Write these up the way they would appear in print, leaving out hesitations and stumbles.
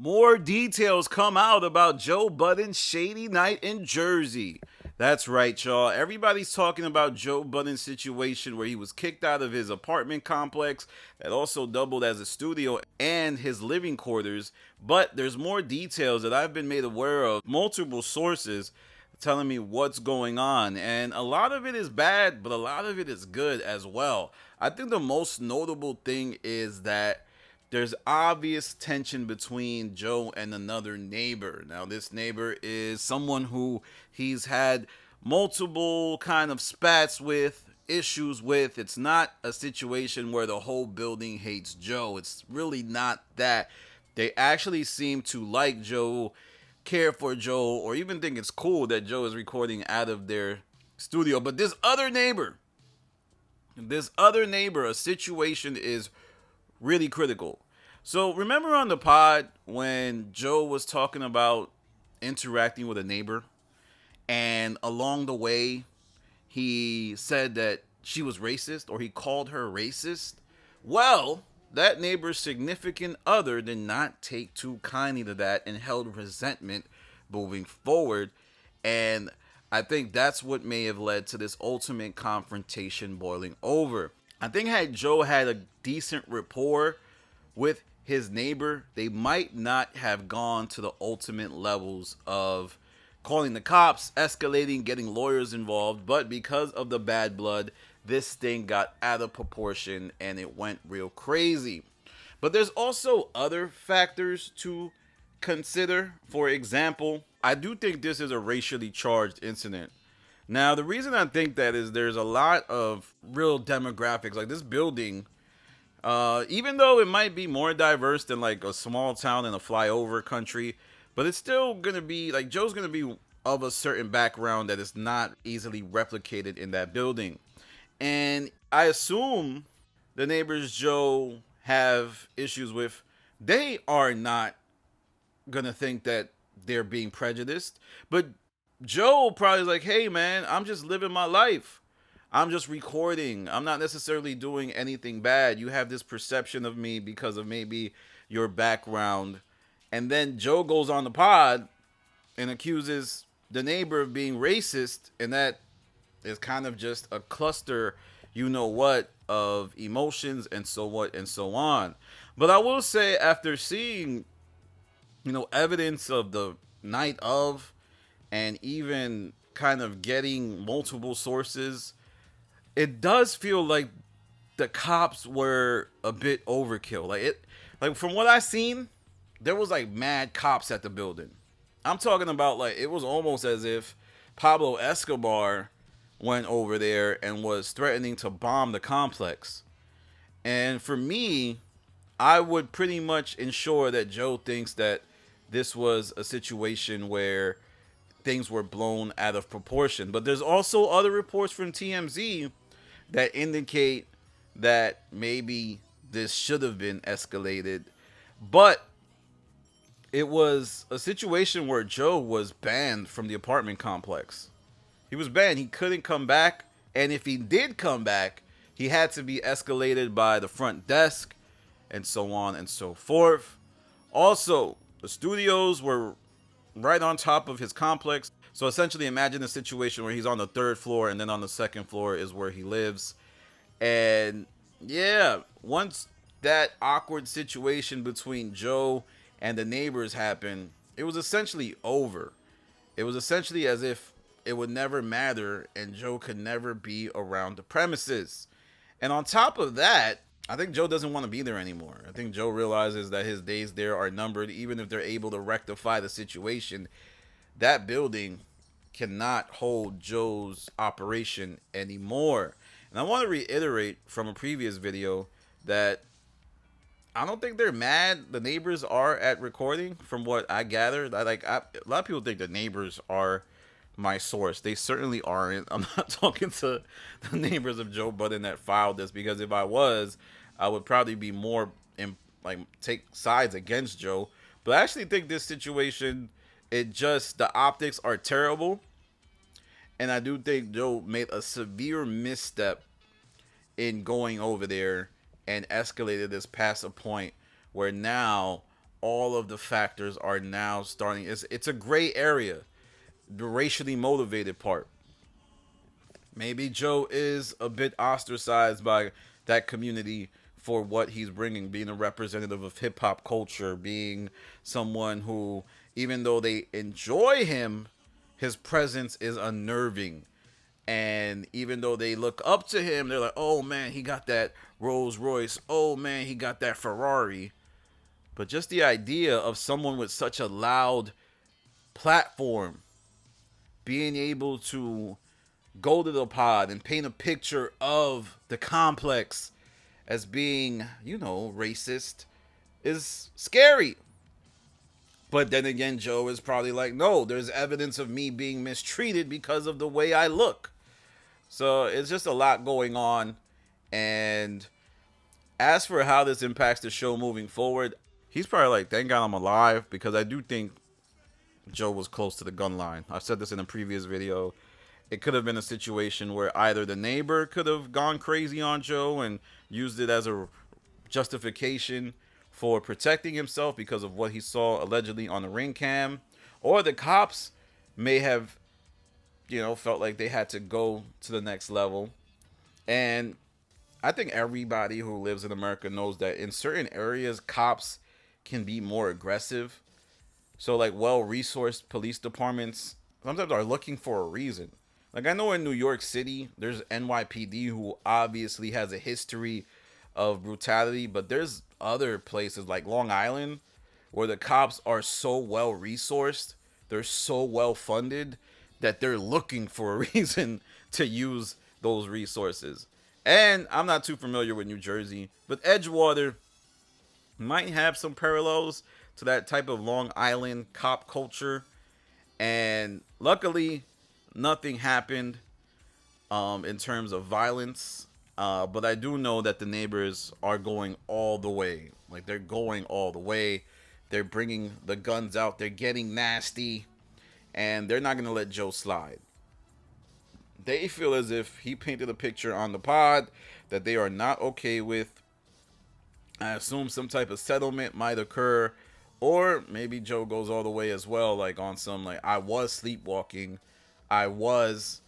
More details come out about Joe Budden's shady night in Jersey. That's right, y'all. Everybody's talking about Joe Budden's situation where he was kicked out of his apartment complex that also doubled as a studio and his living quarters. But there's more details that I've been made aware of. Multiple sources telling me what's going on. And a lot of it is bad, but a lot of it is good as well. I think the most notable thing is that there's obvious tension between Joe and another neighbor. Now, this neighbor is someone who he's had multiple kind of spats with, issues with. It's not a situation where the whole building hates Joe. It's really not that. They actually seem to like Joe, care for Joe, or even think it's cool that Joe is recording out of their studio. But this other neighbor, a situation is really critical. So remember on the pod when Joe was talking about interacting with a neighbor, and along the way he said that she was racist, or he called her racist? Well, that neighbor's significant other did not take too kindly to that and held resentment moving forward. And I think that's what may have led to this ultimate confrontation boiling over. I think had Joe had a decent rapport with his neighbor, they might not have gone to the ultimate levels of calling the cops, escalating, getting lawyers involved. But because of the bad blood, this thing got out of proportion and it went real crazy. But there's also other factors to consider. For example, I do think this is a racially charged incident. Now, the reason I think that is there's a lot of real demographics. Like this building, even though it might be more diverse than like a small town in a flyover country, but it's still gonna be like Joe's gonna be of a certain background that is not easily replicated in that building. And I assume the neighbors Joe have issues with, they are not gonna think that they're being prejudiced. But Joe probably is like, hey man, I'm just living my life. I'm just recording. I'm not necessarily doing anything bad. You have this perception of me because of maybe your background. And then Joe goes on the pod and accuses the neighbor of being racist, and that is kind of just a cluster, you know what, of emotions and so what and so on. But I will say, after seeing, evidence of the night of, and even kind of getting multiple sources, it does feel like the cops were a bit overkill. Like from what I seen, there was like mad cops at the building. I'm talking about like it was almost as if Pablo Escobar went over there and was threatening to bomb the complex. And for me, I would pretty much ensure that Joe thinks that this was a situation where things were blown out of proportion. But there's also other reports from TMZ that indicate that maybe this should have been escalated. But it was a situation where Joe was banned from the apartment complex. He was banned. He couldn't come back. And if he did come back, he had to be escalated by the front desk and so on and so forth. Also, the studios were right on top of his complex. So essentially, imagine a situation where he's on the third floor and then on the second floor is where he lives. And yeah, once that awkward situation between Joe and the neighbors happened, it was essentially over. It was essentially as if it would never matter and Joe could never be around the premises. And on top of that, I think Joe doesn't want to be there anymore. I think Joe realizes that his days there are numbered. Even if they're able to rectify the situation, that building cannot hold Joe's operation anymore. And I want to reiterate from a previous video that I don't think they're mad. The neighbors are at recording, from what I gathered. A lot of people think the neighbors are my source. They certainly aren't. I'm not talking to the neighbors of Joe Budden that filed this, because if I was, I would probably be more take sides against Joe. But I actually think this situation, the optics are terrible. And I do think Joe made a severe misstep in going over there and escalated this past a point where now all of the factors are now starting. It's a gray area, the racially motivated part. Maybe Joe is a bit ostracized by that community for what he's bringing, being a representative of hip hop culture, being someone who, even though they enjoy him, his presence is unnerving. And even though they look up to him, they're like, oh man, he got that Rolls Royce. Oh man, he got that Ferrari. But just the idea of someone with such a loud platform being able to go to the pod and paint a picture of the complex as being, racist is scary. But then again, Joe is probably like, no, there's evidence of me being mistreated because of the way I look. So it's just a lot going on. And as for how this impacts the show moving forward, he's probably like, thank God I'm alive, because I do think Joe was close to the gun line. I've said this in a previous video. It could have been a situation where either the neighbor could have gone crazy on Joe and used it as a justification for protecting himself because of what he saw allegedly on the ring cam, or the cops may have, felt like they had to go to the next level. And I think everybody who lives in America knows that in certain areas, cops can be more aggressive. So, like, well-resourced police departments sometimes are looking for a reason. Like, I know in New York City, there's NYPD who obviously has a history of brutality, but there's other places like Long Island where the cops are so well-resourced, they're so well-funded, that they're looking for a reason to use those resources. And I'm not too familiar with New Jersey, but Edgewater might have some parallels to that type of Long Island cop culture. And luckily, nothing happened in terms of violence. But I do know that the neighbors are going all the way. Like, they're going all the way. They're bringing the guns out. They're getting nasty. And they're not going to let Joe slide. They feel as if he painted a picture on the pod that they are not okay with. I assume some type of settlement might occur. Or maybe Joe goes all the way as well, like on some, like, I was sleepwalking. I was,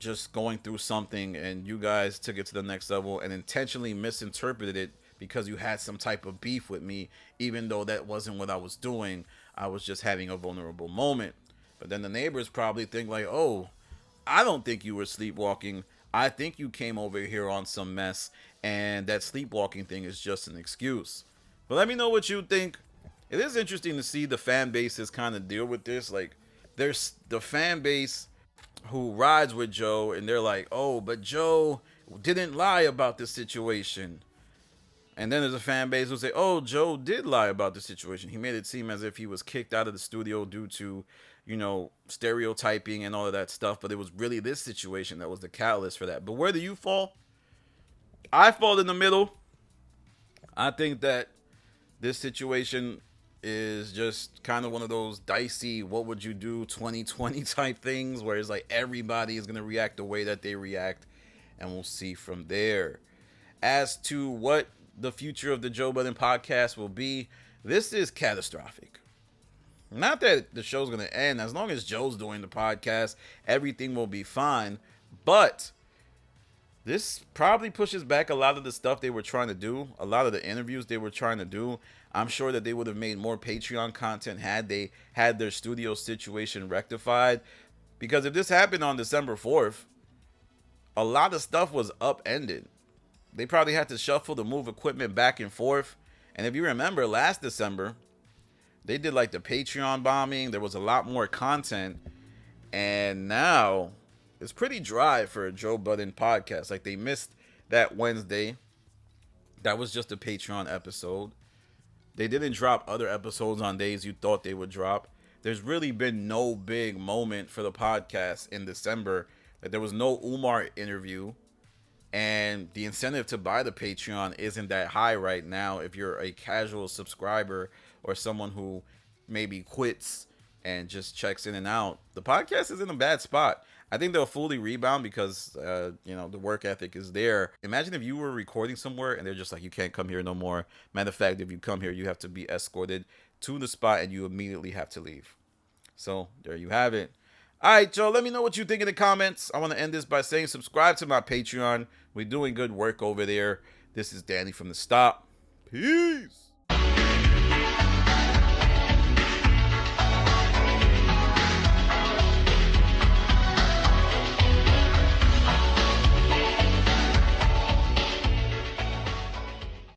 just going through something, and you guys took it to the next level and intentionally misinterpreted it because you had some type of beef with me, even though that wasn't what I was doing. I was just having a vulnerable moment. But then the neighbors probably think like, oh, I don't think you were sleepwalking. I think you came over here on some mess, and that sleepwalking thing is just an excuse. But let me know what you think. It is interesting to see the fan bases kind of deal with this. Like, there's the fan base who rides with Joe, and they're like, oh, but Joe didn't lie about this situation. And then there's a fan base who say, oh, Joe did lie about the situation. He made it seem as if he was kicked out of the studio due to, stereotyping and all of that stuff. But it was really this situation that was the catalyst for that. But where do you fall? I fall in the middle. I think that this situation is just kind of one of those dicey, what would you do 2020 type things where it's like everybody is going to react the way that they react, and we'll see from there. As to what the future of the Joe Budden podcast will be, this is catastrophic. Not that the show's going to end. As long as Joe's doing the podcast, everything will be fine. But this probably pushes back a lot of the stuff they were trying to do, a lot of the interviews they were trying to do. I'm sure that they would have made more Patreon content had they had their studio situation rectified. Because if this happened on December 4th, a lot of stuff was upended. They probably had to shuffle to move equipment back and forth. And if you remember last December, they did like the Patreon bombing. There was a lot more content. And now it's pretty dry for a Joe Budden podcast. Like, they missed that Wednesday. That was just a Patreon episode. They didn't drop other episodes on days you thought they would drop. There's really been no big moment for the podcast in December. Like, there was no Umar interview. And the incentive to buy the Patreon isn't that high right now if you're a casual subscriber or someone who maybe quits and just checks in and out. The podcast is in a bad spot. I think they'll fully rebound because the work ethic is there. Imagine if you were recording somewhere and they're just like, you can't come here no more. Matter of fact, if you come here, you have to be escorted to the spot and you immediately have to leave. So there you have it. All right, Joe, let me know what you think in the comments. I want to end this by saying subscribe to my Patreon. We're doing good work over there. This is Danny from the Stop. Peace.